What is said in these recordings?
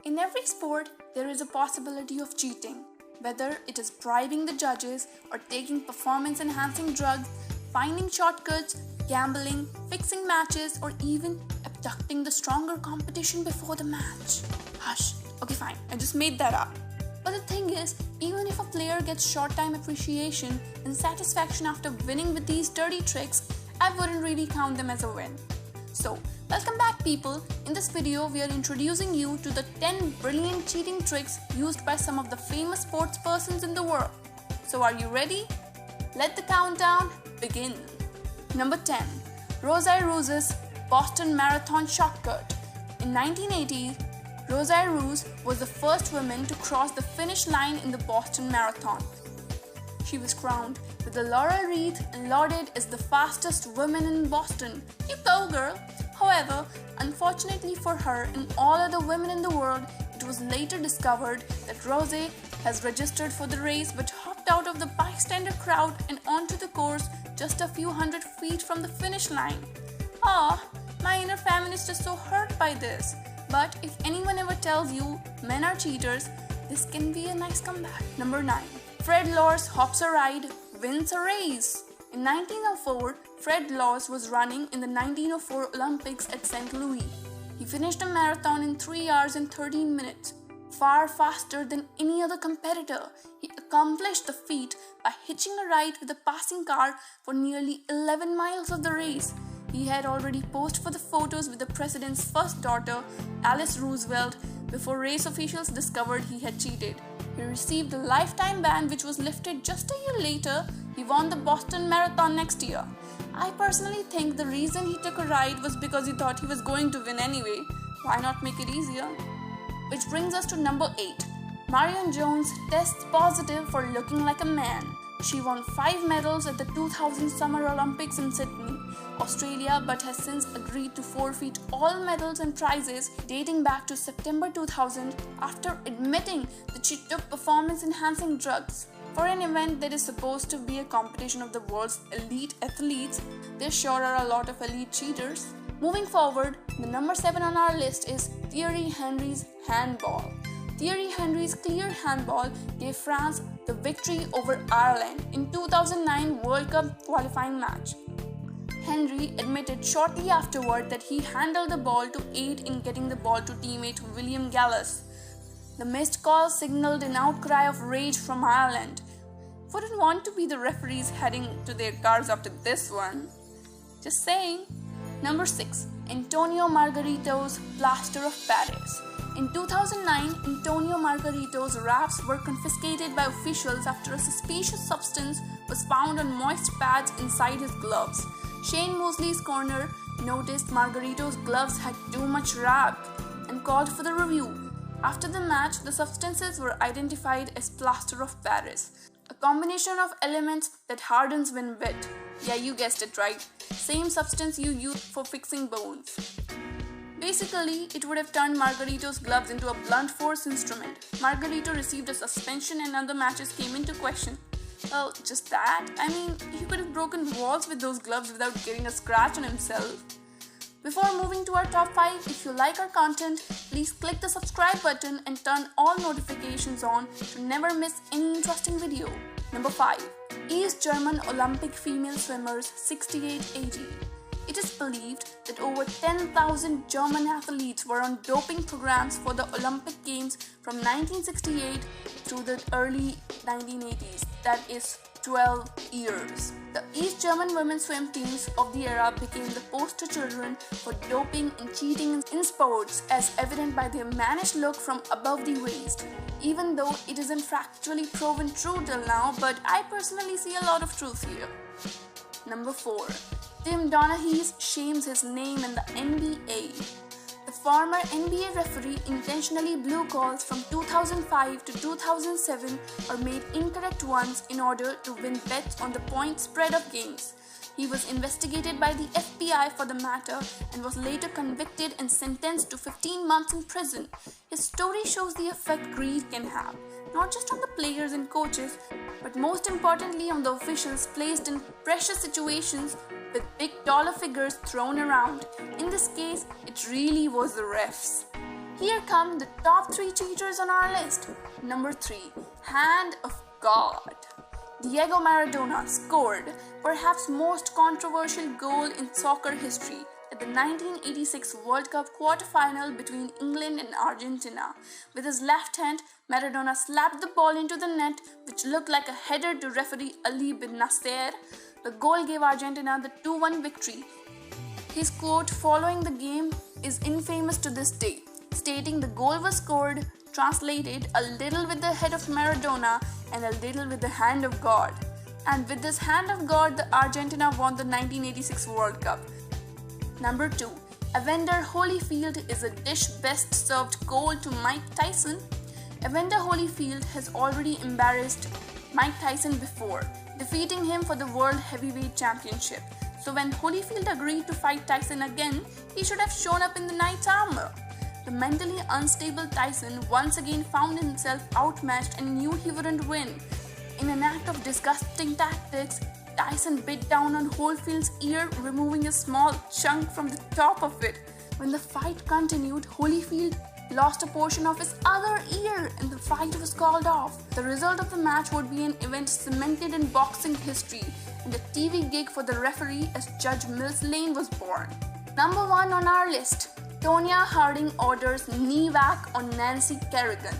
In every sport, there is a possibility of cheating, whether it is bribing the judges or taking performance-enhancing drugs, finding shortcuts, gambling, fixing matches, or even abducting the stronger competition before the match. Hush. Okay, fine. I just made that up. But the thing is, even if a player gets short-time appreciation and satisfaction after winning with these dirty tricks, I wouldn't really count them as a win. So, welcome back people. In this video, we are introducing you to the 10 brilliant cheating tricks used by some of the famous sports persons in the world. So are you ready? Let the countdown begin. Number 10. Rosie Roos's Boston Marathon Shortcut. In 1980, Rosie Roos was the first woman to cross the finish line in the Boston Marathon. She was crowned with the laurel wreath and lauded as the fastest woman in Boston. You go, girl! However, unfortunately for her and all other women in the world, it was later discovered that Rosie has registered for the race but hopped out of the bystander crowd and onto the course just a few hundred feet from the finish line. My inner feminist is so hurt by this. But if anyone ever tells you men are cheaters, this can be a nice comeback. Number 9. Fred Lawes hops a ride, wins a race. In 1904, Fred Lawes was running in the 1904 Olympics at St. Louis. He finished a marathon in 3 hours and 13 minutes, far faster than any other competitor. He accomplished the feat by hitching a ride with a passing car for nearly 11 miles of the race. He had already posed for the photos with the president's first daughter, Alice Roosevelt, before race officials discovered he had cheated. He received a lifetime ban which was lifted just a year later. He won the Boston Marathon next year. I personally think the reason he took a ride was because he thought he was going to win anyway. Why not make it easier? Which brings us to number 8. Marion Jones tests positive for looking like a man. She won 5 medals at the 2000 Summer Olympics in Sydney, Australia, but has since agreed to forfeit all medals and prizes dating back to September 2000 after admitting that she took performance-enhancing drugs. For an event that is supposed to be a competition of the world's elite athletes, there sure are a lot of elite cheaters. Moving forward, the number 7 on our list is Thierry Henry's handball. Thierry Henry's clear handball gave France the victory over Ireland in 2009 World Cup qualifying match. Henry admitted shortly afterward that he handled the ball to aid in getting the ball to teammate William Gallas. The missed call signaled an outcry of rage from Ireland. Wouldn't want to be the referees heading to their cars after this one. Just saying. Number 6. Antonio Margarito's Plaster of Paris. In 2009, Antonio Margarito's wraps were confiscated by officials after a suspicious substance was found on moist pads inside his gloves. Shane Mosley's corner noticed Margarito's gloves had too much wrap and called for the review. After the match, the substances were identified as plaster of Paris, a combination of elements that hardens when wet. Yeah, you guessed it right. Same substance you use for fixing bones. Basically, it would have turned Margarito's gloves into a blunt force instrument. Margarito received a suspension and other matches came into question. Well, just that. I mean, he could have broken walls with those gloves without getting a scratch on himself. Before moving to our top 5, if you like our content, please click the subscribe button and turn all notifications on to never miss any interesting video. Number 5. East German Olympic female swimmers 6880. It is believed that over 10,000 German athletes were on doping programs for the Olympic Games from 1968 through the early 1980s, that is 12 years. The East German women's swim teams of the era became the poster children for doping and cheating in sports, as evident by their mannish look from above the waist. Even though it isn't factually proven true till now, but I personally see a lot of truth here. Number 4. Tim Donaghy shames his name in the NBA. The former NBA referee intentionally blew calls from 2005 to 2007 or made incorrect ones in order to win bets on the point spread of games. He was investigated by the FBI for the matter and was later convicted and sentenced to 15 months in prison. His story shows the effect greed can have, not just on the players and coaches, but most importantly on the officials placed in pressure situations with big dollar figures thrown around. In this case, it really was the refs. Here come the top 3 cheaters on our list. Number 3. Hand of God. Diego Maradona scored perhaps most controversial goal in soccer history at the 1986 World Cup quarter-final between England and Argentina. With his left hand, Maradona slapped the ball into the net, which looked like a header to referee Ali bin Nasser. The goal gave Argentina the 2-1 victory. His quote following the game is infamous to this day, stating the goal was scored, translated, a little with the head of Maradona and a little with the hand of God. And with this hand of God, the Argentina won the 1986 World Cup. Number 2. Evander Holyfield is a dish best served cold to Mike Tyson. Evander Holyfield has already embarrassed Mike Tyson before, defeating him for the World Heavyweight Championship. So when Holyfield agreed to fight Tyson again, he should have shown up in the knight's armor. The mentally unstable Tyson once again found himself outmatched and knew he wouldn't win. In an act of disgusting tactics, Tyson bit down on Holyfield's ear, removing a small chunk from the top of it. When the fight continued, Holyfield lost a portion of his other ear and the fight was called off. The result of the match would be an event cemented in boxing history and a TV gig for the referee as Judge Mills Lane was born. Number 1 on our list. Tonya Harding orders knee whack on Nancy Kerrigan.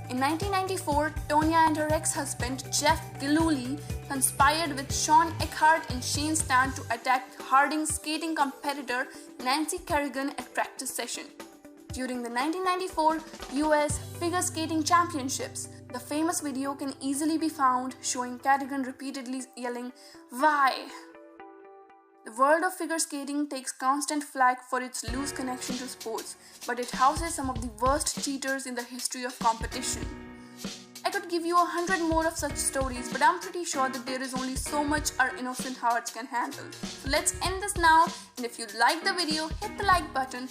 In 1994, Tonya and her ex-husband Jeff Gillooly conspired with Sean Eckhart and Shane Stan to attack Harding's skating competitor Nancy Kerrigan at practice session. During the 1994 US Figure Skating Championships, the famous video can easily be found showing Kerrigan repeatedly yelling, "Why?" The world of figure skating takes constant flack for its loose connection to sports, but it houses some of the worst cheaters in the history of competition. I could give you 100 more of such stories, but I'm pretty sure that there is only so much our innocent hearts can handle. So let's end this now, and if you like the video, hit the like button,